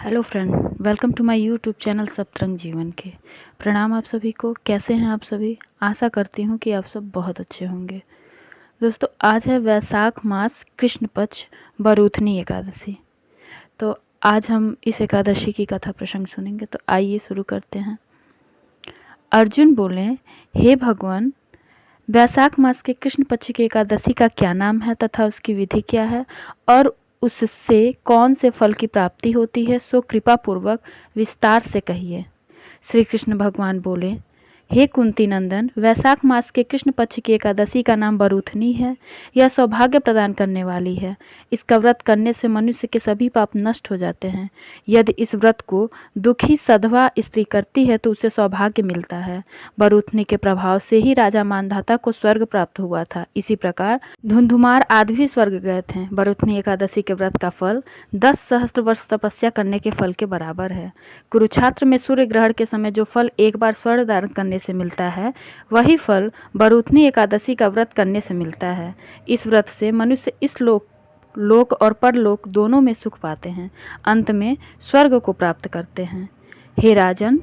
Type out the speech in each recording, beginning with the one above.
Hello friend, welcome to my YouTube channel Saptrang Jeevan के। प्रणाम आप सभी को। कैसे हैं आप सभी? आशा करती हूँ कि आप सब बहुत अच्छे होंगे। दोस्तों, आज है वैशाख मास कृष्ण पक्ष बरूथनी एकादशी। तो आज हम इस एकादशी की कथा प्रसंग सुनेंगे। तो आइए शुरू करते हैं। अर्जुन बोले, हे भगवान, वैशाख मास के कृष्ण पक्ष की एकादशी का क्या नाम है तथा उसकी विधि क्या है और उससे कौन से फल की प्राप्ति होती है, सो कृपा पूर्वक विस्तार से कहिए। श्री कृष्ण भगवान बोले, हे कुंती नंदन, वैशाख मास के कृष्ण पक्ष की एकादशी का नाम बरूथनी है। यह सौभाग्य प्रदान करने वाली है। इसका व्रत करने से मनुष्य के सभी पाप नष्ट हो जाते हैं। यदि इस व्रत को दुखी सधवा स्त्री करती है तो उसे सौभाग्य मिलता है। बरूथनी के प्रभाव से ही राजा मानधाता को स्वर्ग प्राप्त हुआ था। इसी प्रकार धुंधुमार आदि भी स्वर्ग गए थे। बरूथनी एकादशी के व्रत का फल 10 सहस्त्र वर्ष तपस्या करने के फल के बराबर है। कुरुक्षेत्र में सूर्य ग्रहण के समय जो फल एक बार स्वर्ण धारण करने से मिलता है, वही फल बरूथनी एकादशी का व्रत करने से मिलता है। इस व्रत से मनुष्य इस लोक और परलोक दोनों में सुख पाते हैं। अंत में स्वर्ग को प्राप्त करते हैं। हे राजन,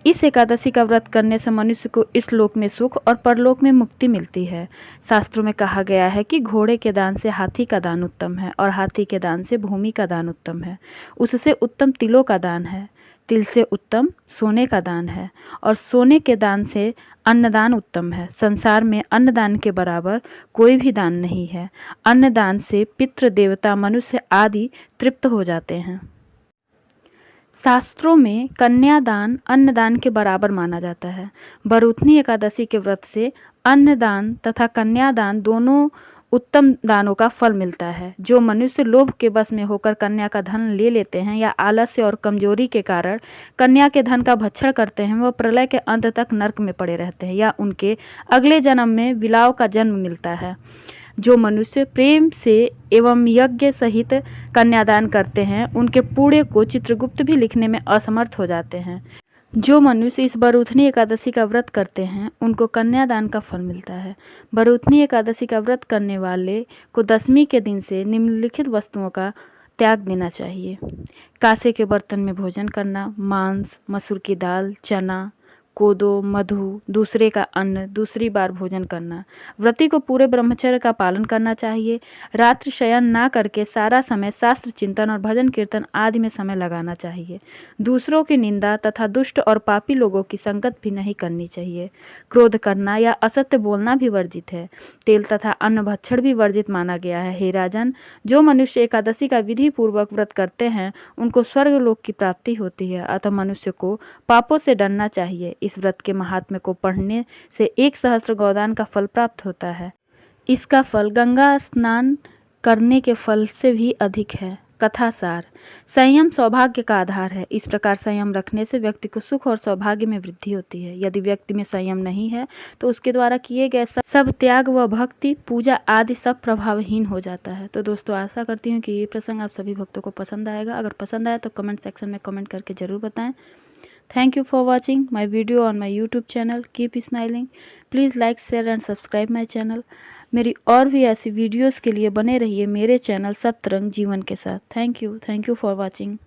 इस एकादशी का व्रत करने से मनुष्य को इस लोक में सुख और परलोक में मुक्ति मिलती है। शास्त्रों में कहा गया है कि घोड़े के दान से हाथी का दान उत्तम है और हाथी के दान से भूमि का दान उत्तम है। उससे उत्तम तिलों का दान है। तिल से उत्तम सोने का दान है और सोने के दान से अन्नदान उत्तम है। संसार में अन्नदान के बराबर कोई भी दान नहीं है। अन्नदान से पितृ देवता मनुष्य आदि तृप्त हो जाते हैं। शास्त्रों में कन्यादान अन्नदान के बराबर माना जाता है। बरूथनी एकादशी के व्रत से अन्नदान तथा कन्यादान दोनों उत्तम दानों का फल मिलता है। जो मनुष्य लोभ के वश में होकर कन्या का धन ले लेते हैं या आलस्य और कमजोरी के कारण कन्या के धन का भक्षण करते हैं, वह प्रलय के अंत तक नरक में पड़े रहते हैं या उनके अगले जन्म में विलाव का जन्म मिलता है। जो मनुष्य प्रेम से एवं यज्ञ सहित कन्यादान करते हैं, उनके पुण्य को चित्रगुप्त भी लिखने में असमर्थ हो जाते हैं। जो मनुष्य इस बरूथनी एकादशी का व्रत करते हैं, उनको कन्यादान का फल मिलता है। बरूथनी एकादशी का व्रत करने वाले को दशमी के दिन से निम्नलिखित वस्तुओं का त्याग देना चाहिए। कांसे के बर्तन में भोजन करना, मांस, मसूर की दाल, चना, कोदो, मधु, दूसरे का अन्न, दूसरी बार भोजन करना। व्रती को पूरे ब्रह्मचर्य का पालन करना चाहिए। रात्रि शयन ना करके सारा समय शास्त्र चिंतन और भजन कीर्तन आदि में समय लगाना चाहिए। दूसरों की निंदा तथा दुष्ट और पापी लोगों की संगत भी नहीं करनी चाहिए। क्रोध करना या असत्य बोलना भी वर्जित है। तेल तथा अन्न भक्षण भी वर्जित माना गया है। हे राजन, जो मनुष्य एकादशी का विधि पूर्वक व्रत करते हैं, उनको स्वर्ग लोक की प्राप्ति होती है। अतः मनुष्य को पापों से डरना चाहिए। इस व्रत के महात्म्य को पढ़ने से 1 सहस्त्र गोदान का फल प्राप्त होता है। इसका फल गंगा स्नान करने के फल से भी अधिक है। कथासार: संयम सौभाग्य का आधार है। इस प्रकार संयम रखने से व्यक्ति को सुख और सौभाग्य में वृद्धि होती है। यदि व्यक्ति में संयम नहीं है तो उसके द्वारा किए गए सब त्याग व भक्ति, पूजा आदि सब प्रभावहीन हो जाता है। तो दोस्तों, आशा करती हूँ कि ये प्रसंग आप सभी भक्तों को पसंद आएगा। अगर पसंद आया तो कमेंट सेक्शन में कमेंट करके जरूर बताएं। Thank you for watching my video on my YouTube channel. Keep smiling. Please like, share and subscribe my channel. मेरी और भी ऐसी वीडियोस के लिए बने रहिए मेरे चैनल सप्तरंग जीवन के साथ। Thank you for watching.